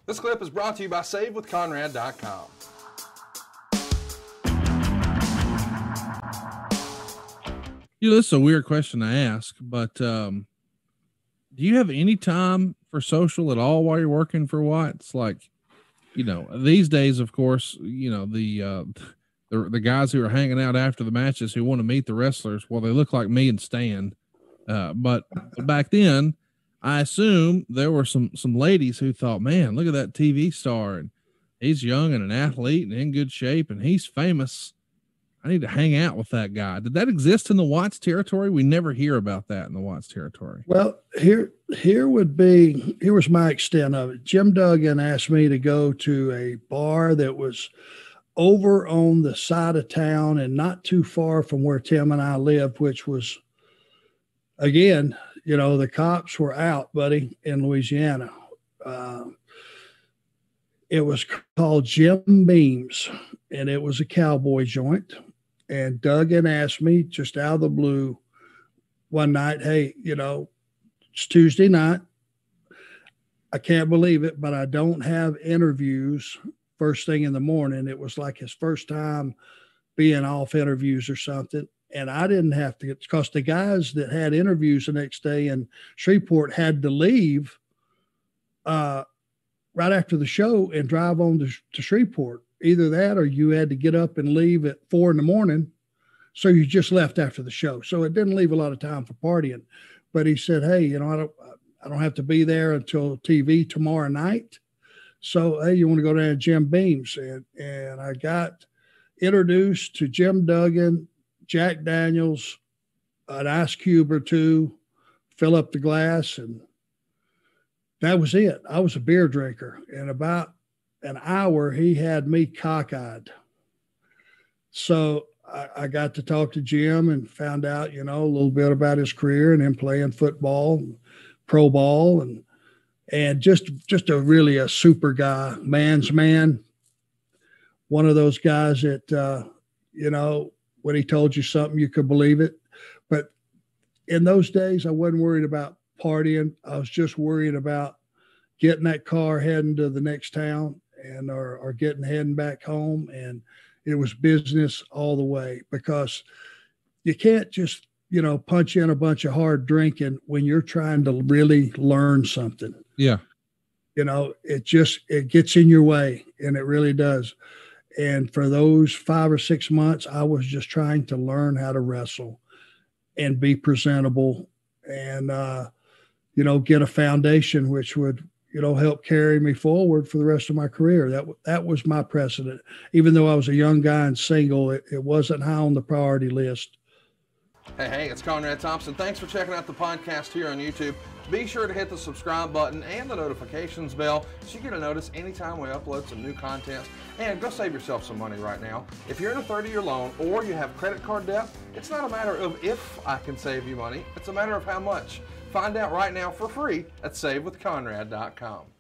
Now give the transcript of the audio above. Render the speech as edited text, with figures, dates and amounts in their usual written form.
This clip is brought to you by SaveWithConrad.com. This is a weird question to ask, but do you have any time for social at all while you're working for Watts? Like, these days, of course, the guys who are hanging out after the matches who want to meet the wrestlers, well, they look like me and Stan. But back then, I assume there were some ladies who thought, man, look at that TV star, and he's young and an athlete and in good shape, and he's famous. I need to hang out with that guy. Did that exist in the Watts territory? We never hear about that in the Watts territory. Well, here was my extent of it. Jim Duggan asked me to go to a bar that was over on the side of town and not too far from where Tim and I lived, which was, again, the cops were out, buddy, in Louisiana. It was called Jim Beam's, and it was a cowboy joint. And Duggan asked me just out of the blue one night, hey, it's Tuesday night. I can't believe it, but I don't have interviews first thing in the morning. It was like his first time being off interviews or something. And I didn't have to, because the guys that had interviews the next day in Shreveport had to leave right after the show and drive on to Shreveport. Either that or you had to get up and leave at 4 a.m. So you just left after the show. So it didn't leave a lot of time for partying. But he said, hey, I don't have to be there until TV tomorrow night. So, hey, you want to go down to Jim Beam's? And I got introduced to Jim Duggan, Jack Daniels, an ice cube or two, fill up the glass, and that was it. I was a beer drinker. And about an hour, he had me cockeyed. So I got to talk to Jim and found out, a little bit about his career and him playing football, pro ball, and just a super guy, man's man. One of those guys that, when he told you something, you could believe it. But in those days, I wasn't worried about partying. I was just worried about getting that car heading to the next town and or heading back home. And it was business all the way, because you can't just, punch in a bunch of hard drinking when you're trying to really learn something. Yeah. It gets in your way, and it really does. And for those 5 or 6 months, I was just trying to learn how to wrestle and be presentable and, get a foundation which would, help carry me forward for the rest of my career. That was my precedent. Even though I was a young guy and single, it wasn't high on the priority list. Hey, it's Conrad Thompson. Thanks for checking out the podcast here on YouTube. Be sure to hit the subscribe button and the notifications bell so you get a notice anytime we upload some new content. And go save yourself some money right now. If you're in a 30-year loan or you have credit card debt, it's not a matter of if I can save you money. It's a matter of how much. Find out right now for free at SaveWithConrad.com.